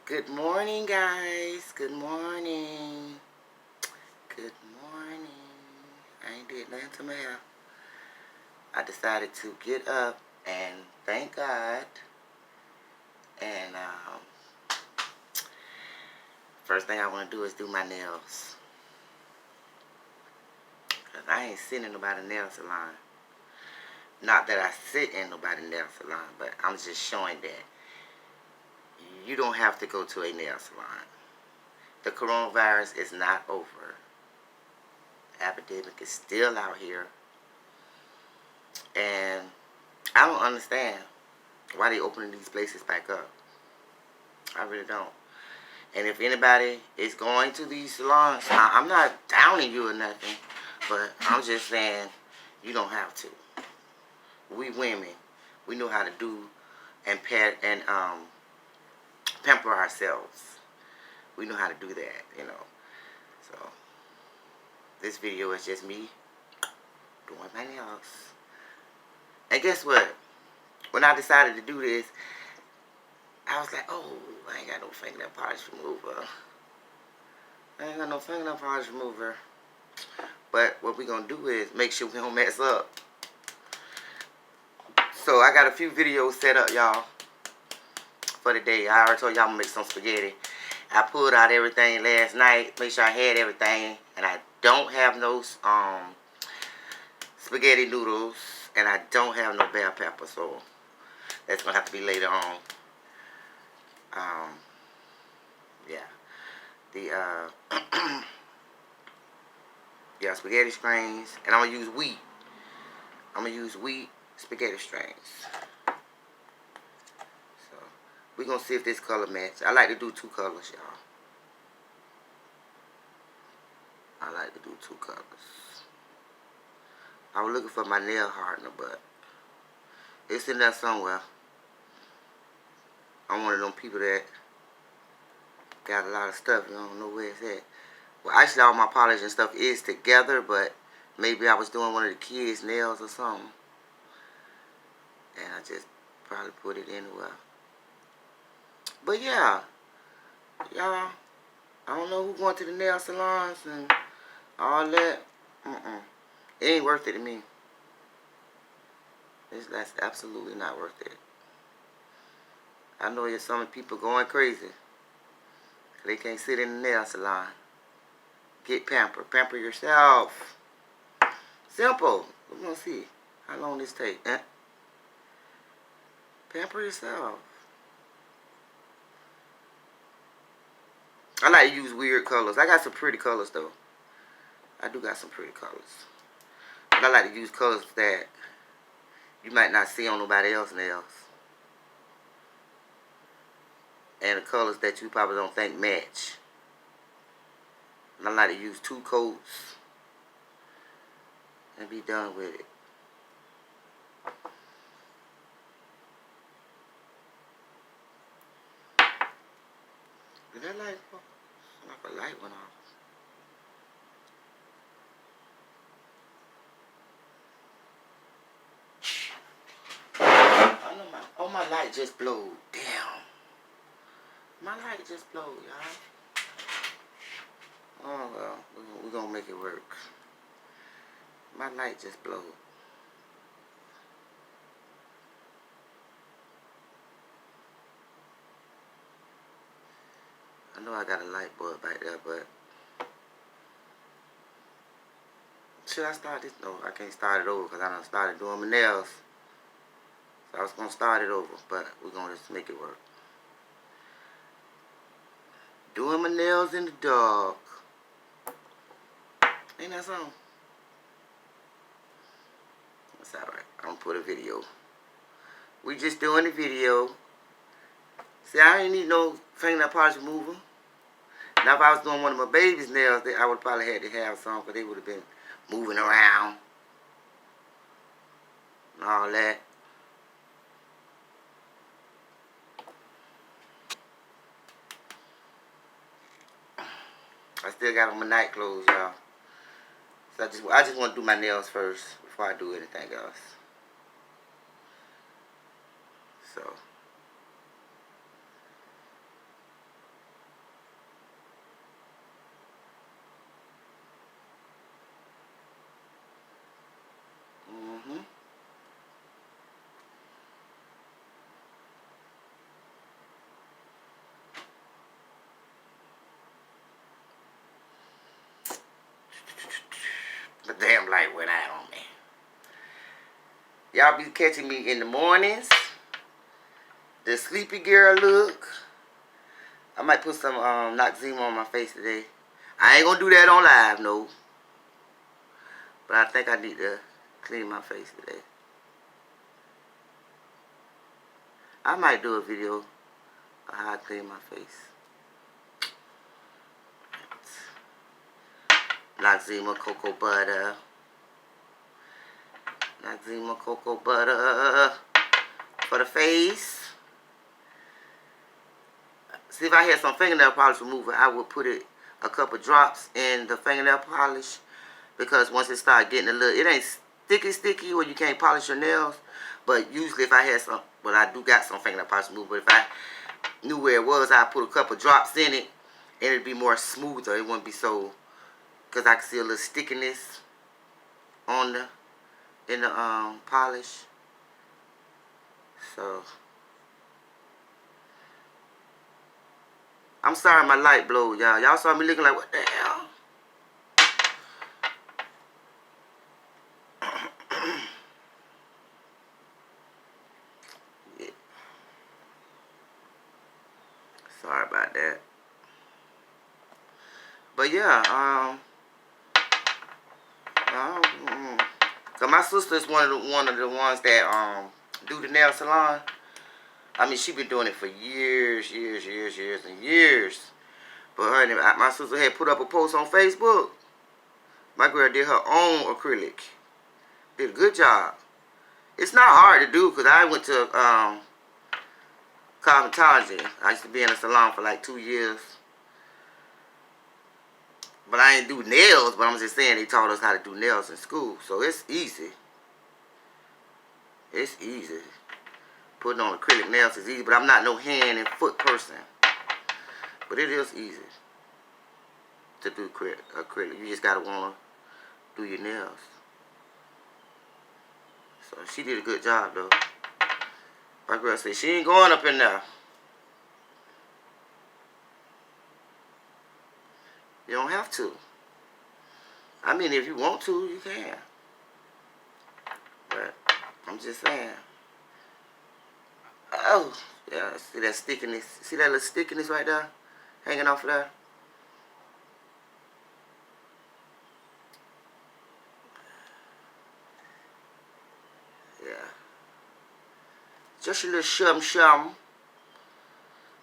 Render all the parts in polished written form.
Good morning, guys. Good morning. Good morning. I ain't did nothing to my hair. I decided to get up and thank God. And first thing I want to do is do my nails. Because I ain't sitting in nobody's nail salon. Not that I sit in nobody's nail salon, but I'm just showing that you don't have to go to a nail salon. The coronavirus is not over. The epidemic is still out here. And I don't understand why they opening these places back up. I really don't. And if anybody is going to these salons, I'm not downing you or nothing, but I'm just saying you don't have to. We women, we know how to do and pet and pamper ourselves. We know how to do that, you know. So this video is just me doing my nails. And guess what? When I decided to do this, I was like, oh, I ain't got no fingernail polish remover. But what we gonna do is make sure we don't mess up. So I got a few videos set up, y'all, for the day. I already told y'all I'm gonna make some spaghetti. I pulled out everything last night, make sure I had everything, and I don't have no spaghetti noodles, and I don't have no bell pepper, so that's gonna have to be later on. Yeah. The yeah, spaghetti strains, and I'm gonna use wheat. I'm gonna use wheat spaghetti strains. So we're gonna see if this color match. I like to do two colors, y'all. I like to do two colors. I was looking for my nail hardener, but it's in there somewhere. I'm one of them people that got a lot of stuff. You don't know where it's at. Well, actually, all my polish and stuff is together, but maybe I was doing one of the kids' nails or something, and I just probably put it anywhere. But yeah, y'all, I don't know who going to the nail salons and all that. It ain't worth it to me. That's absolutely not worth it. I know there's some people going crazy. They can't sit in the nail salon. Get pampered. Pamper yourself. Simple. We're going to see how long this takes. Pamper yourself. I like to use weird colors. I got some pretty colors, though. I do got some pretty colors. But I like to use colors that you might not see on nobody else's nails. And the colors that you probably don't think match. And I like to use two coats and be done with it. Did that light go? Like a light went off. I know my light just blowed. Damn. My light just blowed, y'all. Oh well, we're gonna make it work. My light just blowed. I know I got a light bulb back there, but should I start this? No, I can't start it over because I done started doing my nails. So I was gonna start it over, but we're gonna just make it work. Doing my nails in the dark. Ain't that something? That's alright. I'm gonna put a video. We just doing the video. See, I ain't need no fingernail polish remover. Now, if I was doing one of my baby's nails, I would probably had to have some because they would have been moving around and all that. I still got on my night clothes, y'all. So I just want to do my nails first before I do anything else. So Y'all be catching me in the mornings. The sleepy girl look. I might put some Noxzema on my face today. I ain't gonna do that on live, no. But I think I need to clean my face today. I might do a video of how I clean my face. Noxzema cocoa butter. Noxzema cocoa butter for the face. See, if I had some fingernail polish remover, I would put it a couple drops in the fingernail polish, because once it starts getting a little, it ain't sticky where you can't polish your nails. But usually if I had some, well, I do got some fingernail polish remover, but if I knew where it was, I'd put a couple drops in it, and it'd be more smoother. It wouldn't be so, because I can see a little stickiness on in the polish. So I'm sorry my light blowed, y'all. Y'all saw me looking like, what the hell? Yeah. Sorry about that. But yeah, cause my sister's one of the ones that do the nail salon. I mean, she been doing it for years and years. But her and my sister had put up a post on Facebook. My girl did her own acrylic. Did a good job. It's not hard to do, because I went to cosmetology. I used to be in a salon for like 2 years. But I ain't do nails, but I'm just saying they taught us how to do nails in school. So it's easy. It's easy. Putting on acrylic nails is easy, but I'm not no hand and foot person. But it is easy to do acrylic. You just gotta wanna do your nails. So she did a good job though. My girl said she ain't going up in there. You don't have to. I mean, if you want to, you can. But I'm just saying. Oh, yeah, see that stickiness? See that little stickiness right there? Hanging off of there? Yeah. Just a little shum.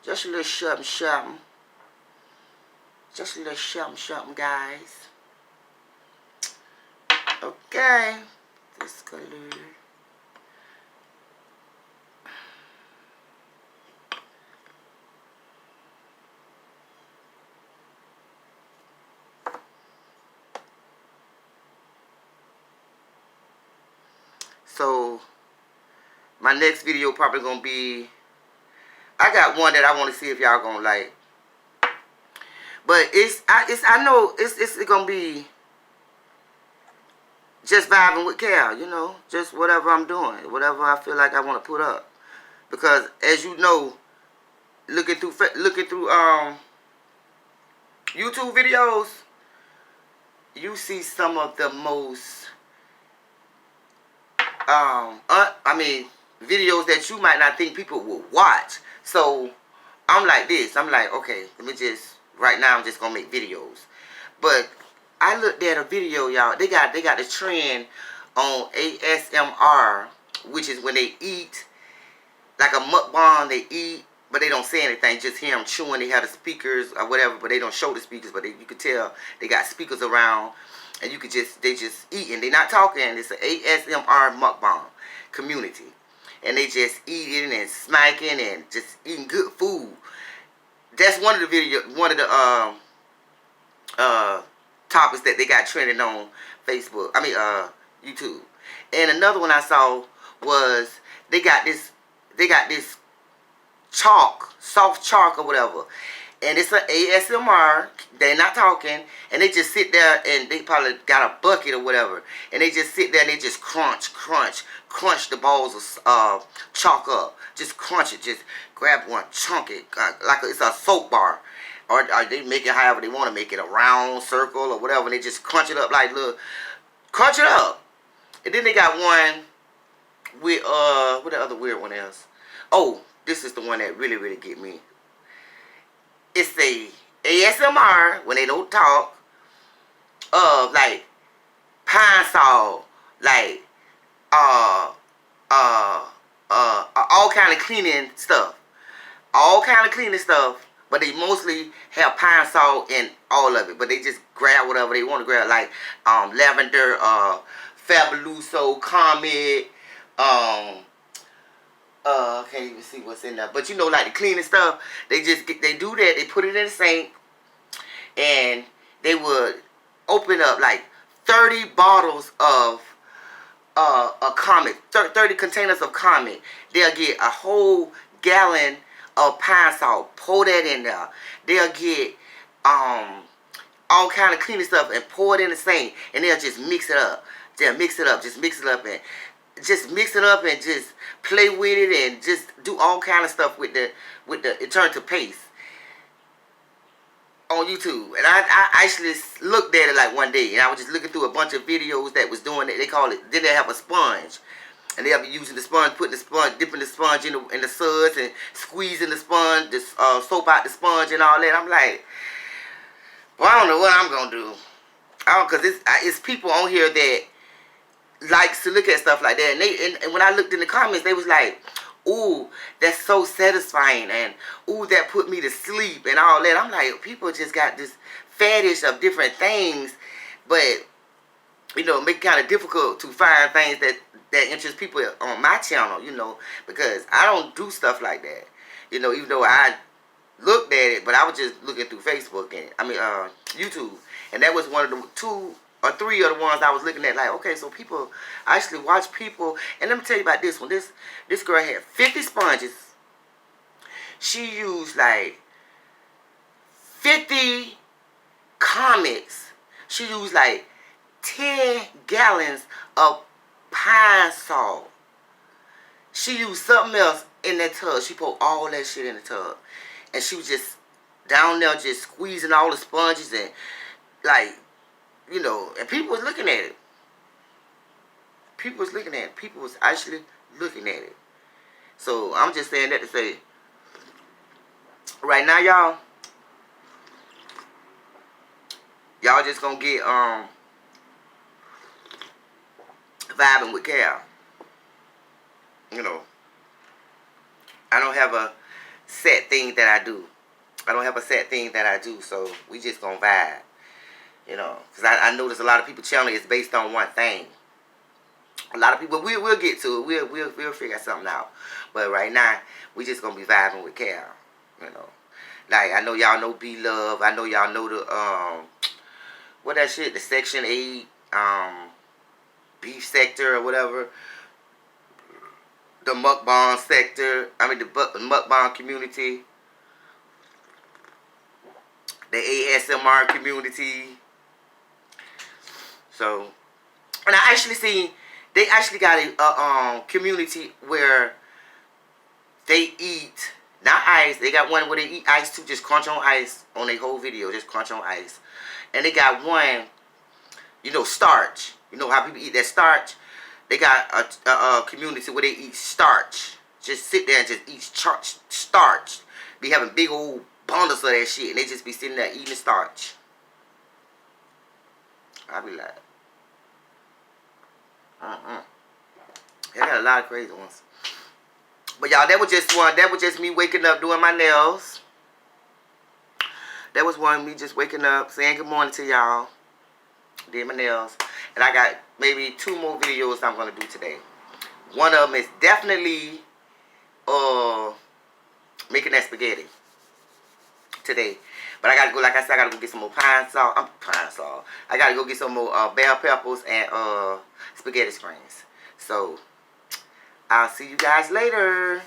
Just a little shum. Just a little shum, guys. Okay. This color. So, my next video probably gonna be, I got one that I want to see if y'all gonna like. But I know it's gonna be just vibing with Cal, you know, just whatever I'm doing, whatever I feel like I want to put up. Because as you know, looking through YouTube videos, you see some of the most videos that you might not think people will watch. So I'm like this. I'm like, okay, let me just, right now I'm just gonna make videos. But I looked at a video, y'all. They got the trend on ASMR, which is when they eat, like a mukbang. They eat, but they don't say anything. Just hear them chewing. They have the speakers or whatever, but they don't show the speakers. But you could tell they got speakers around, and you could they just eating. They not talking. It's an ASMR mukbang community, and they just eating and smacking and just eating good food. That's one of the topics that they got trending on Facebook. YouTube. And another one I saw was they got this chalk, soft chalk or whatever. And it's an ASMR. They're not talking. And they just sit there and they probably got a bucket or whatever. And they just sit there and they just crunch the balls of chalk up. Just crunch it. Just grab one, chunk it. Like it's a soap bar. Or they make it however they want to make it. A round circle or whatever. And they just crunch it up like little. Crunch it up. And then they got one with what the other weird one is? Oh, this is the one that really, really get me. It's a ASMR when they don't talk of like pine saw, like uh all kind of cleaning stuff. All kind of cleaning stuff, but they mostly have pine saw in all of it. But they just grab whatever they want to grab, like lavender, Fabuloso, Comet, I can't even see what's in there. But you know, like the cleaning stuff, they do that. They put it in the sink, and they would open up like 30 bottles of a Comet, 30 containers of Comet. They'll get a whole gallon of pine salt, pour that in there. They'll get all kind of cleaning stuff and pour it in the sink, and they'll just mix it up. They'll mix it up, just mix it up, and just mix it up, and just play with it, and just do all kind of stuff with the it turned to paste on YouTube. And I actually looked at it like one day, and I was just looking through a bunch of videos that was doing it. They call it, then they have a sponge, and they'll be using the sponge, putting the sponge, dipping the sponge in the suds, and squeezing the sponge, the soap out the sponge and all that. I'm like, well, I don't know what I'm gonna do. Cause it's people on here that likes to look at stuff like that, and when I looked in the comments, they was like, ooh, that's so satisfying, and ooh, that put me to sleep and all that. I'm like, people just got this fetish of different things, but you know, make it kind of difficult to find things that interest people on my channel, you know, because I don't do stuff like that, you know, even though I looked at it, but I was just looking through Facebook and YouTube, and that was one of the 2 or 3 of the ones I was looking at. Like, okay, so people actually watch people. And let me tell you about this one. This girl had 50 sponges. She used like 50 Comets. She used like 10 gallons of pine salt. She used something else in that tub. She put all that shit in the tub, and she was just down there just squeezing all the sponges, and like, you know, and people was looking at it. People was looking at it. People was actually looking at it. So I'm just saying that to say, right now, y'all just gonna get vibing with Cal. You know, I don't have a set thing that I do. So we just gonna vibe. You know, because I notice a lot of people's channel is based on one thing. A lot of people, we'll get to it. We'll figure something out. But right now, we just gonna be vibing with Cal. You know, like I know y'all know B Love. I know y'all know the what that shit, the Section 8 beef sector or whatever. The mukbang sector. I mean the mukbang community. The ASMR community. So, and I actually seen, they actually got a community where they eat, not ice, they got one where they eat ice too, just crunch on ice on their whole video, just crunch on ice. And they got one, you know, starch. You know how people eat that starch? They got a community where they eat starch. Just sit there and just eat starch. Be having big old bundles of that shit, and they just be sitting there eating the starch. I be like, they got a lot of crazy ones. But y'all, that was just one. That was just me waking up doing my nails. That was one, me just waking up, saying good morning to y'all. Did my nails. And I got maybe 2 more videos I'm going to do today. One of them is definitely making that spaghetti today. But I got to go, like I said, I got to go get some more pine salt. I got to go get some more bell peppers and spaghetti strings. So, I'll see you guys later.